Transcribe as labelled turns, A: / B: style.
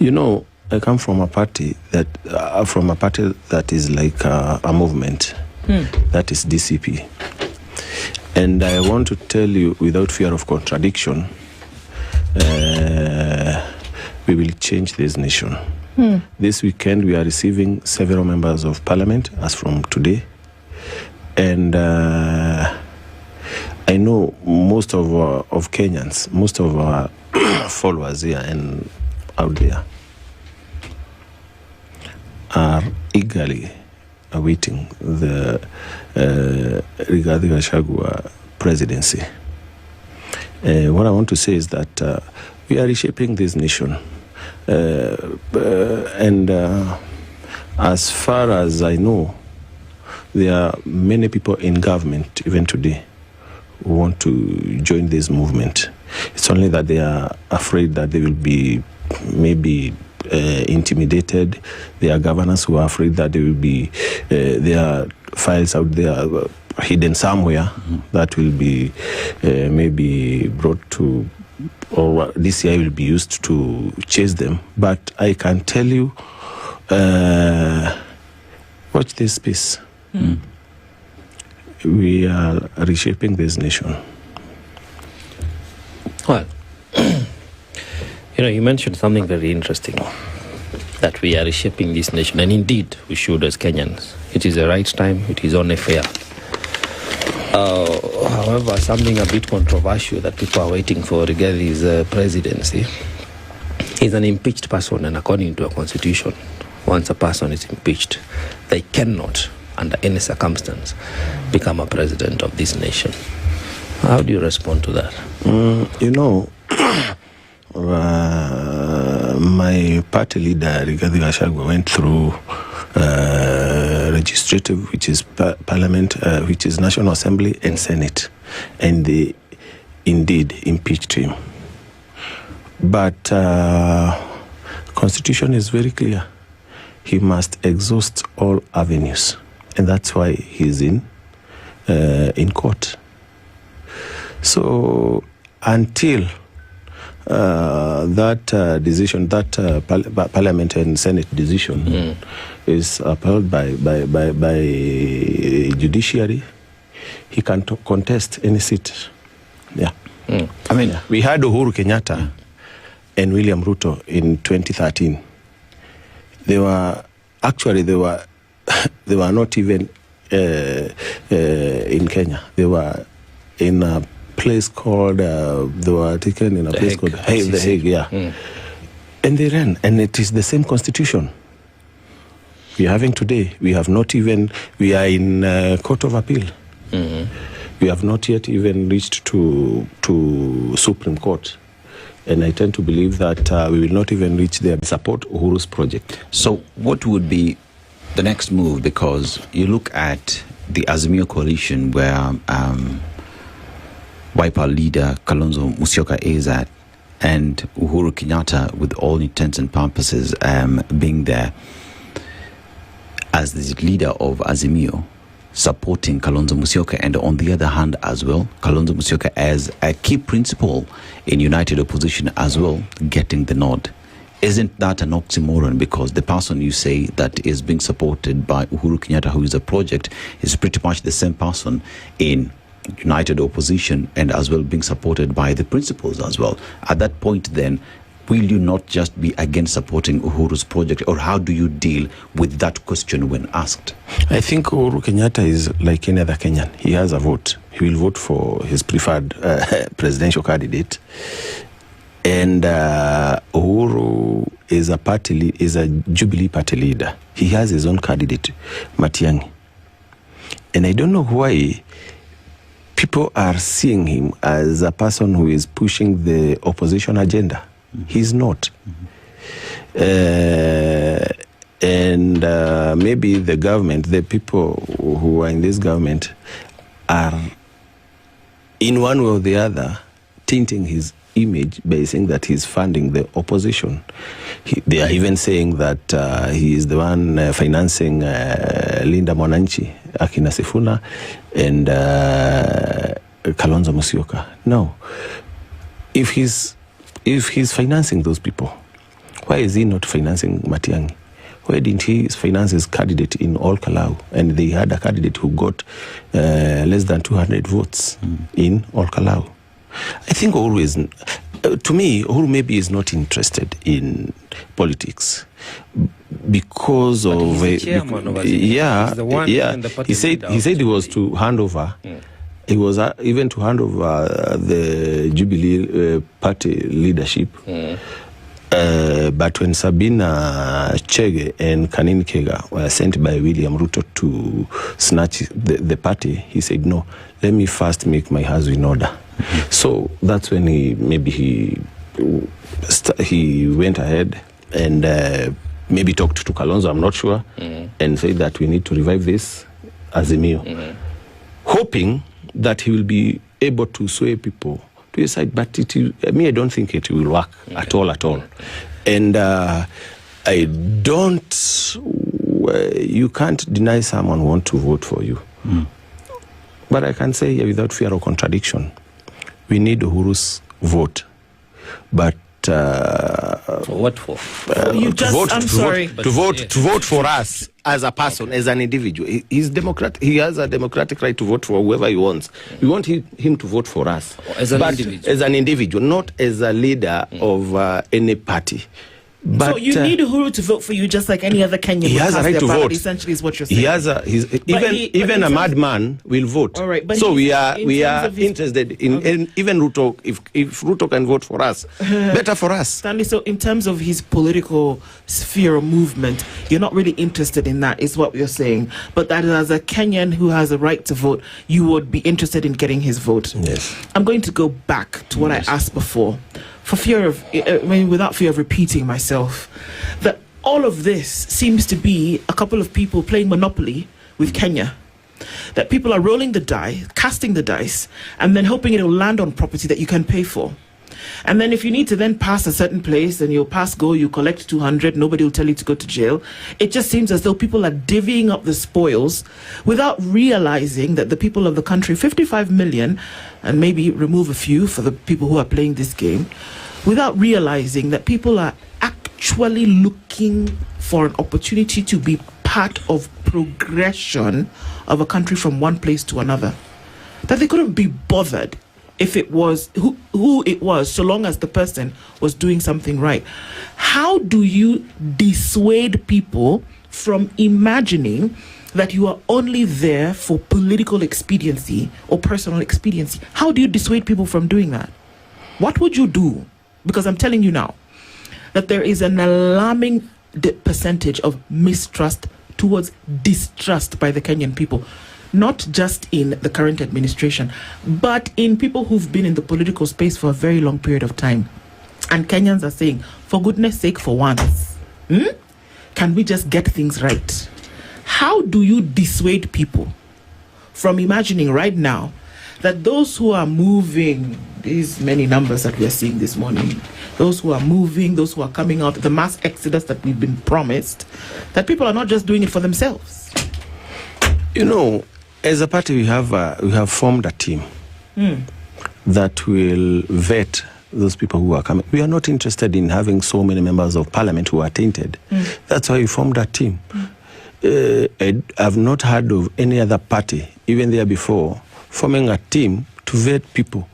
A: You know, I come from a party that is like a movement. That is DCP. And I want to tell you, without fear of contradiction, we will change this nation. This weekend, we are receiving several members of parliament as from today. And I know most of Kenyans, most of our followers here and out there are eagerly awaiting the Rigathi Gachagua presidency. What I want to say is that we are reshaping this nation. And as far as I know, there are many people in government, even today, who want to join this movement. It's only that they are afraid that they will be maybe intimidated. There are governors who are afraid that they will be, there are files out there hidden somewhere that will be maybe brought to, or this year will be used to chase them. But I can tell you, watch this space. We are reshaping this nation.
B: Well, you mentioned something very interesting, that we are reshaping this nation, and indeed we should as Kenyans. It is the right time, it is only fair. However, something a bit controversial that people are waiting for regarding his presidency is an impeached person, and according to our constitution, once a person is impeached, they cannot, under any circumstance, become a president of this nation. How do you respond to that?
A: My party leader, Rigathi Gachagua, went through legislative, which is parliament, which is National Assembly and Senate, and they indeed impeached him. But Constitution is very clear. He must exhaust all avenues, and that's why he's in court. So until that decision, that Parliament and Senate decision is upheld by judiciary, he can contest any seat. Yeah.
C: I mean,
A: we had Uhuru Kenyatta and William Ruto in 2013. They were not even in Kenya. They were in a place called, they were taken in a place called The Hague, yeah. And they ran, and it is the same constitution we're having today. We have not even, we are in Court of Appeal. We have not yet even reached to Supreme Court. And I tend to believe that we will not even reach there. Support Uhuru's project.
C: So what would be the next move? Because you look at the Azimio coalition where Wiper leader Kalonzo Musyoka is at, and Uhuru Kenyatta, with all intents and purposes, being there as the leader of Azimio, supporting Kalonzo Musyoka, and on the other hand as well, Kalonzo Musyoka as a key principal in United Opposition as well, getting the nod. Isn't that an oxymoron? Because the person you say that is being supported by Uhuru Kenyatta, who is a project, is pretty much the same person in United Opposition and as well being supported by the principals as well. At that point then, will you not just be against supporting Uhuru's project, or how do you deal with that question when asked?
A: I think Uhuru Kenyatta is like any other Kenyan. He has a vote. He will vote for his preferred presidential candidate. And Uhuru is a Jubilee party leader. He has his own candidate, Matiang'i. And I don't know why people are seeing him as a person who is pushing the opposition agenda. He's not. And maybe the government, the people who are in this government, are in one way or the other tainting his image by saying that he's funding the opposition. They are even saying that he is the one financing Linda Mwananchi, Akina Sifuna, and Kalonzo Musyoka. No. If he's financing those people, Why is he not financing Matiang'i? Why didn't he finance his candidate in All Kalau? And they had a candidate who got less than 200 votes in All Kalau. I think always, to me, Uhuru maybe is not interested in politics because
B: But
A: of
B: he's the chairman of Azimio.
A: yeah,
B: He's the one and the party
A: he said he was to hand over. He was even to hand over the Jubilee party leadership. But when Sabina Chege and Kanini Kega were sent by William Ruto to snatch the party, he said, no, let me first make my house in order. So that's when he went ahead and maybe talked to Kalonzo, I'm not sure, and said that we need to revive this Azimio, hoping that he will be able to sway people to his side. But I don't think it will work at all. And I don't, you can't deny someone want to vote for you. But I can say here without fear of contradiction, we need Uhuru's vote. But
B: For what for?
D: You just,
A: to vote for us as a person, as an individual. He's democrat. He has a democratic right to vote for whoever he wants. We want him to vote for us
B: as an individual.
A: As an individual, not as a leader of any party. But,
D: so you need Uhuru to vote for you just like any other Kenyan.
A: He has a right to vote.
D: Essentially, is what you're saying.
A: He has even a madman will vote.
D: All right, but
A: so we are interested in even Ruto. If Ruto can vote for us, better for us.
D: Stanley, so in terms of his political sphere or movement, you're not really interested in that, is what you're saying. But that as a Kenyan who has a right to vote, you would be interested in getting his vote.
A: Yes.
D: I'm going to go back to what I asked before. For fear of, without fear of repeating myself, that all of this seems to be a couple of people playing Monopoly with Kenya. That people are rolling the die, casting the dice, and then hoping it will land on property that you can pay for. And then if you need to then pass a certain place, then you'll pass go, you collect 200, nobody will tell you to go to jail. It just seems as though people are divvying up the spoils without realizing that the people of the country, 55 million, and maybe remove a few for the people who are playing this game, without realizing that people are actually looking for an opportunity to be part of progression of a country from one place to another. That they couldn't be bothered if it was who it was, so long as the person was doing something right. How do you dissuade people from imagining that you are only there for political expediency or personal expediency? How do you dissuade people from doing that? What would you do? Because I'm telling you now that there is an alarming percentage of mistrust towards distrust by the Kenyan people. Not just in the current administration, but in people who've been in the political space for a very long period of time. And Kenyans are saying, for goodness sake, for once, can we just get things right? How do you dissuade people from imagining right now that those who are moving, these many numbers that we are seeing this morning, those who are moving, those who are coming out, the mass exodus that we've been promised, that people are not just doing it for themselves?
A: You know, as a party, we have formed a team that will vet those people who are coming. We are not interested in having so many members of parliament who are tainted. That's why we formed that team. I've not heard of any other party, even there before, forming a team to vet people